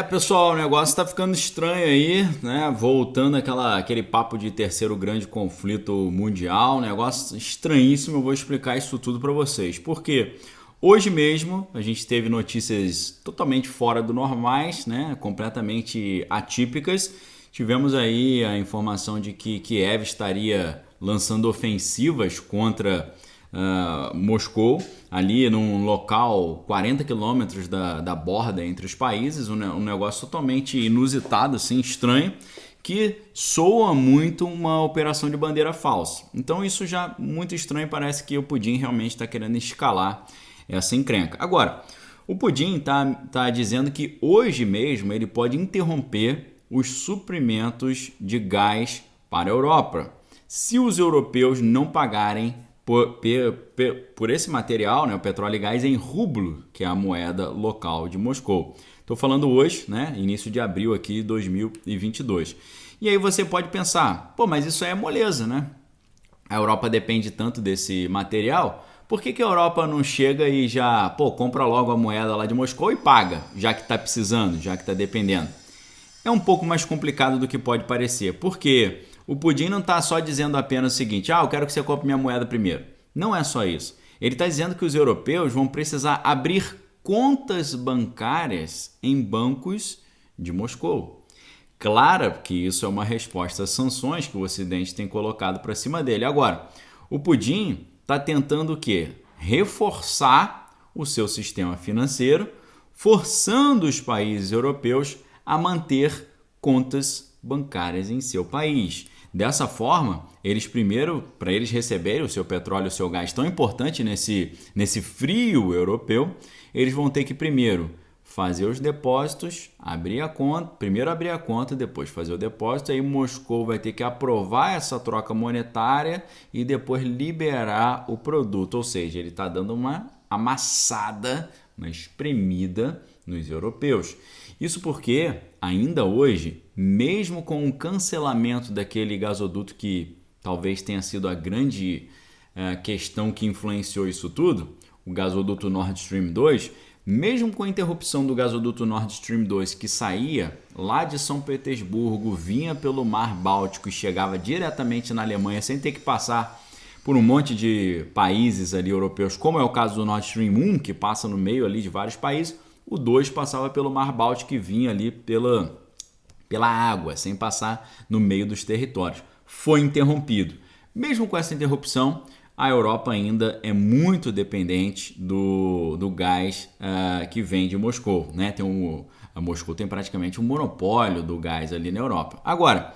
Pessoal, o negócio tá ficando estranho aí, né? Voltando aquele papo de terceiro grande conflito mundial, negócio estranhíssimo. Eu vou explicar isso tudo para vocês. Porque hoje mesmo a gente teve notícias totalmente fora do normais, né? Completamente atípicas. Tivemos aí a informação de que Kiev estaria lançando ofensivas contra Moscou, ali num local 40 quilômetros da borda entre os países, um negócio totalmente inusitado, assim, estranho, que soa muito uma operação de bandeira falsa. Então isso já muito estranho, parece que o Putin realmente está querendo escalar essa encrenca. Agora, o Putin tá dizendo que hoje mesmo ele pode interromper os suprimentos de gás para a Europa, se os europeus não pagarem por esse material, né, o petróleo e gás em rublo, que é a moeda local de Moscou. Estou falando hoje, né, início de abril aqui de 2022. E aí você pode pensar, pô, mas isso aí é moleza, né? A Europa depende tanto desse material, por que a Europa não chega e já, compra logo a moeda lá de Moscou e paga, já que está precisando, já que está dependendo? É um pouco mais complicado do que pode parecer, porque o Putin não está só dizendo apenas o seguinte: eu quero que você compre minha moeda primeiro. Não é só isso. Ele está dizendo que os europeus vão precisar abrir contas bancárias em bancos de Moscou. Claro que isso é uma resposta às sanções que o Ocidente tem colocado para cima dele. Agora, o Putin está tentando o quê? Reforçar o seu sistema financeiro, forçando os países europeus a manter contas bancárias em seu país. Dessa forma, eles primeiro, para eles receberem o seu petróleo, o seu gás tão importante nesse frio europeu, eles vão ter que primeiro fazer os depósitos, primeiro abrir a conta, depois fazer o depósito, aí Moscou vai ter que aprovar essa troca monetária e depois liberar o produto, ou seja, ele está dando uma amassada, uma espremida nos europeus. Isso porque, ainda hoje, mesmo com o cancelamento daquele gasoduto que talvez tenha sido a grande questão que influenciou isso tudo, o gasoduto Nord Stream 2, mesmo com a interrupção do gasoduto Nord Stream 2, que saía lá de São Petersburgo, vinha pelo Mar Báltico e chegava diretamente na Alemanha sem ter que passar por um monte de países ali europeus, como é o caso do Nord Stream 1, que passa no meio ali de vários países, o 2 passava pelo Mar Báltico e vinha ali pela água, sem passar no meio dos territórios. Foi interrompido. Mesmo com essa interrupção, a Europa ainda é muito dependente do gás que vem de Moscou, né? A Moscou tem praticamente um monopólio do gás ali na Europa. Agora,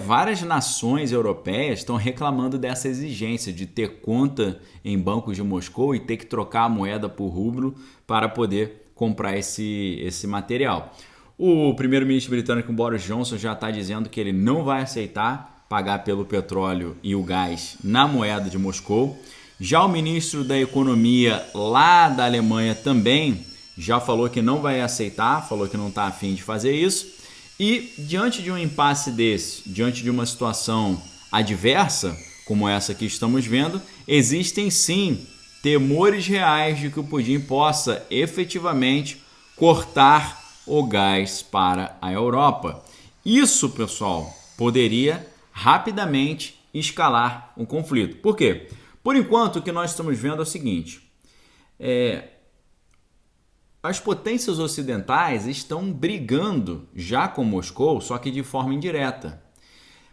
várias nações europeias estão reclamando dessa exigência de ter conta em bancos de Moscou e ter que trocar a moeda por rublo para poder comprar esse material. O primeiro-ministro britânico Boris Johnson já está dizendo que ele não vai aceitar pagar pelo petróleo e o gás na moeda de Moscou. Já o ministro da Economia lá da Alemanha também já falou que não vai aceitar, falou que não está a fim de fazer isso. E diante de um impasse desse, diante de uma situação adversa, como essa que estamos vendo, existem sim temores reais de que o Putin possa efetivamente cortar o gás para a Europa. Isso, pessoal, poderia rapidamente escalar um conflito. Por quê? Por enquanto, o que nós estamos vendo é o seguinte: as potências ocidentais estão brigando já com Moscou, só que de forma indireta.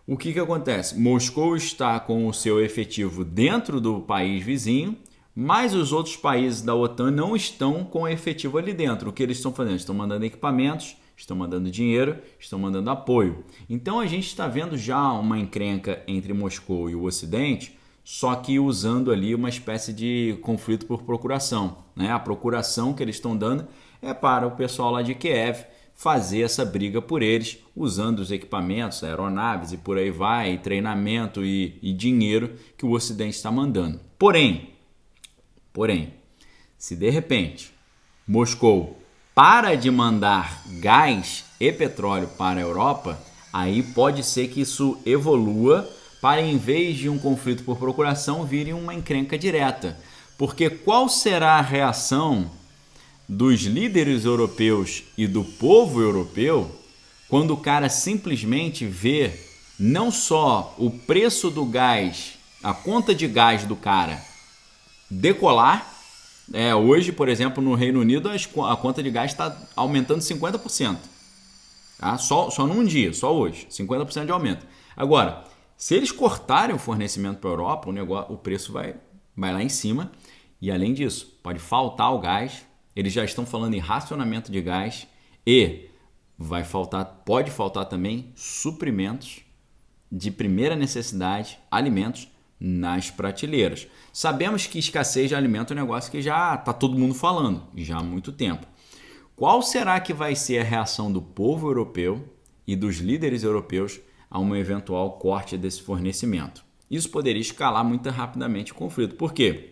O que acontece? Moscou está com o seu efetivo dentro do país vizinho, mas os outros países da OTAN não estão com efetivo ali dentro. O que eles estão fazendo? Estão mandando equipamentos, estão mandando dinheiro, estão mandando apoio. Então a gente está vendo já uma encrenca entre Moscou e o Ocidente, só que usando ali uma espécie de conflito por procuração, né? A procuração que eles estão dando é para o pessoal lá de Kiev fazer essa briga por eles, usando os equipamentos, aeronaves e por aí vai, e treinamento e dinheiro que o Ocidente está mandando. Porém, se de repente Moscou para de mandar gás e petróleo para a Europa, aí pode ser que isso evolua para, em vez de um conflito por procuração, vire uma encrenca direta. Porque qual será a reação dos líderes europeus e do povo europeu quando o cara simplesmente vê não só o preço do gás, a conta de gás do cara decolar. Hoje, por exemplo, no Reino Unido, a conta de gás está aumentando 50%. Tá? Só num dia, só hoje, 50% de aumento. Agora, se eles cortarem o fornecimento para a Europa, o preço vai lá em cima. E além disso, pode faltar o gás. Eles já estão falando em racionamento de gás e pode faltar também suprimentos de primeira necessidade, alimentos nas prateleiras. Sabemos que escassez de alimento é um negócio que já está todo mundo falando, já há muito tempo. Qual será que vai ser a reação do povo europeu e dos líderes europeus a um eventual corte desse fornecimento? Isso poderia escalar muito rapidamente o conflito. Por quê?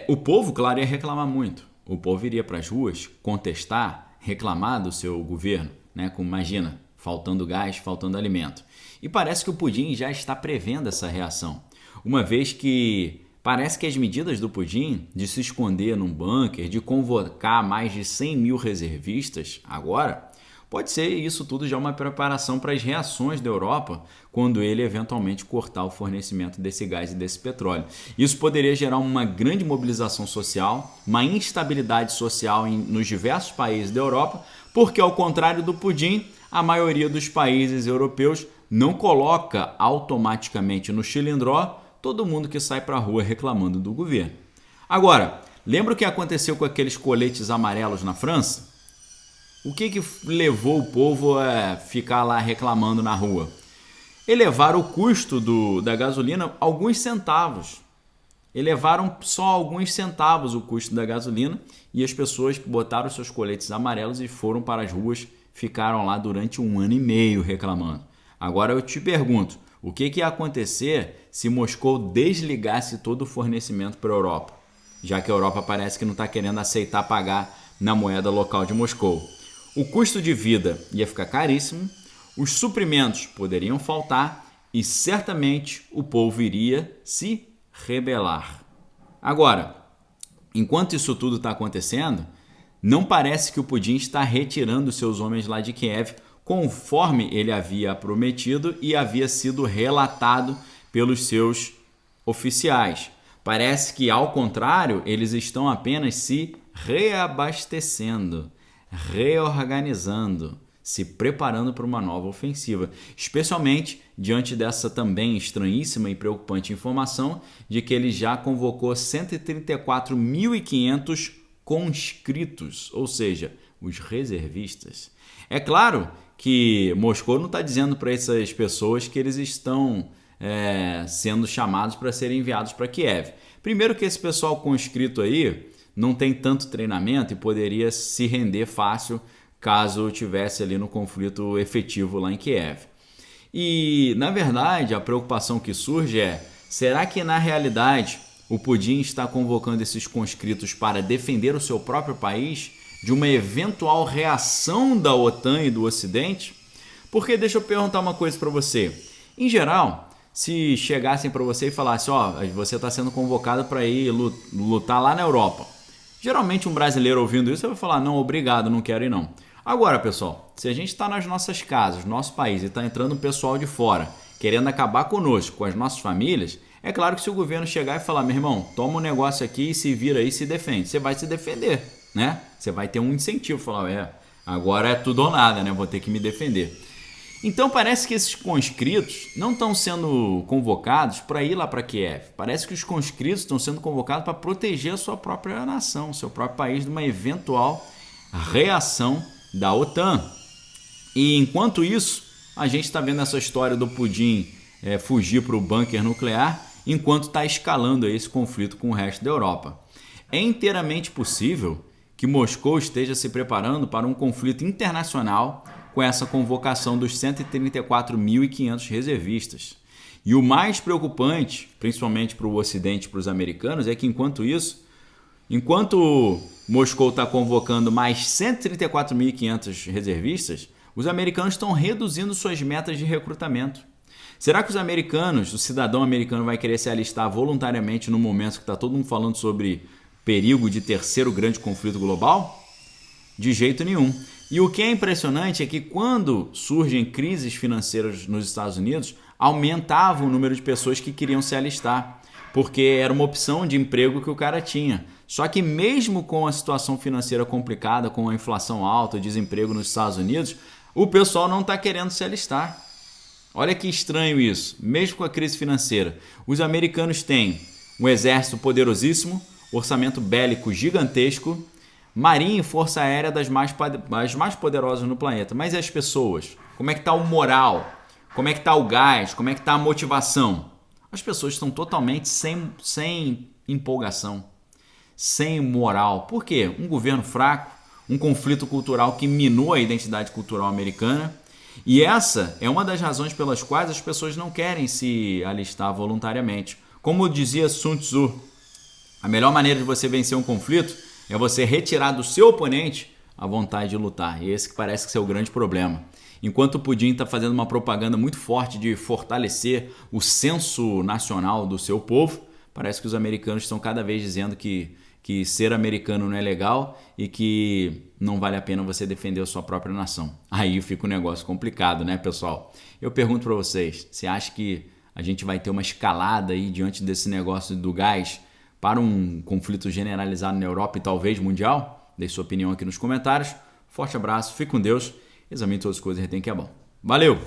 O povo, claro, ia reclamar muito. O povo iria para as ruas contestar, reclamar do seu governo, né? Como imagina, faltando gás, faltando alimento. E parece que o Putin já está prevendo essa reação, uma vez que parece que as medidas do Putin de se esconder num bunker, de convocar mais de 100 mil reservistas agora, pode ser isso tudo já uma preparação para as reações da Europa quando ele eventualmente cortar o fornecimento desse gás e desse petróleo. Isso poderia gerar uma grande mobilização social, uma instabilidade social nos diversos países da Europa, porque ao contrário do Putin, a maioria dos países europeus não coloca automaticamente no chilindró todo mundo que sai para a rua reclamando do governo. Agora, lembra o que aconteceu com aqueles coletes amarelos na França? O que levou o povo a ficar lá reclamando na rua? Elevaram o custo da gasolina alguns centavos. Elevaram só alguns centavos o custo da gasolina e as pessoas botaram seus coletes amarelos e foram para as ruas, ficaram lá durante 1 ano e meio reclamando. Agora eu te pergunto, o que ia acontecer se Moscou desligasse todo o fornecimento para a Europa? Já que a Europa parece que não está querendo aceitar pagar na moeda local de Moscou. O custo de vida ia ficar caríssimo, os suprimentos poderiam faltar e certamente o povo iria se rebelar. Agora, enquanto isso tudo está acontecendo, não parece que o Putin está retirando seus homens lá de Kiev, conforme ele havia prometido e havia sido relatado pelos seus oficiais. Parece que, ao contrário, eles estão apenas se reabastecendo, reorganizando, se preparando para uma nova ofensiva, especialmente diante dessa também estranhíssima e preocupante informação de que ele já convocou 134.500 conscritos, ou seja, os reservistas. É claro que Moscou não está dizendo para essas pessoas que eles estão sendo chamados para serem enviados para Kiev. Primeiro que esse pessoal conscrito aí não tem tanto treinamento e poderia se render fácil caso tivesse ali no conflito efetivo lá em Kiev. E, na verdade, a preocupação que surge é, será que na realidade o Putin está convocando esses conscritos para defender o seu próprio país de uma eventual reação da OTAN e do Ocidente? Porque deixa eu perguntar uma coisa para você. Em geral, se chegassem para você e falassem, você está sendo convocado para ir lutar lá na Europa. Geralmente um brasileiro ouvindo isso vai falar, não, obrigado, não quero ir não. Agora, pessoal, se a gente está nas nossas casas, no nosso país, e está entrando um pessoal de fora querendo acabar conosco, com as nossas famílias, é claro que se o governo chegar e falar, meu irmão, toma um negócio aqui e se vira aí e se defende, você vai se defender, né? Você vai ter um incentivo, falar, agora é tudo ou nada, né? Vou ter que me defender. Então parece que esses conscritos não estão sendo convocados para ir lá para Kiev. Parece que os conscritos estão sendo convocados para proteger a sua própria nação, seu próprio país, de uma eventual reação da OTAN. E enquanto isso, a gente está vendo essa história do Putin fugir para o bunker nuclear, enquanto está escalando esse conflito com o resto da Europa. É inteiramente possível que Moscou esteja se preparando para um conflito internacional com essa convocação dos 134.500 reservistas. E o mais preocupante, principalmente para o Ocidente e para os americanos, é que enquanto Moscou está convocando mais 134.500 reservistas, os americanos estão reduzindo suas metas de recrutamento. Será que o cidadão americano vai querer se alistar voluntariamente no momento que está todo mundo falando sobre perigo de terceiro grande conflito global? De jeito nenhum. E o que é impressionante é que quando surgem crises financeiras nos Estados Unidos, aumentava o número de pessoas que queriam se alistar, porque era uma opção de emprego que o cara tinha. Só que mesmo com a situação financeira complicada, com a inflação alta, o desemprego nos Estados Unidos, o pessoal não está querendo se alistar. Olha que estranho isso. Mesmo com a crise financeira, os americanos têm um exército poderosíssimo, orçamento bélico gigantesco, marinha e força aérea das mais poderosas no planeta. Mas e as pessoas? Como é que está o moral? Como é que está o gás? Como é que está a motivação? As pessoas estão totalmente sem empolgação, sem moral. Por quê? Um governo fraco, um conflito cultural que minou a identidade cultural americana. E essa é uma das razões pelas quais as pessoas não querem se alistar voluntariamente. Como dizia Sun Tzu, a melhor maneira de você vencer um conflito é você retirar do seu oponente a vontade de lutar. E esse que parece ser o grande problema. Enquanto o Putin está fazendo uma propaganda muito forte de fortalecer o senso nacional do seu povo, parece que os americanos estão cada vez dizendo que ser americano não é legal e que não vale a pena você defender a sua própria nação. Aí fica um negócio complicado, né, pessoal? Eu pergunto para vocês, você acha que a gente vai ter uma escalada aí diante desse negócio do gás para um conflito generalizado na Europa e talvez mundial? Deixe sua opinião aqui nos comentários. Forte abraço, fique com Deus, examine todas as coisas e retém que é bom. Valeu!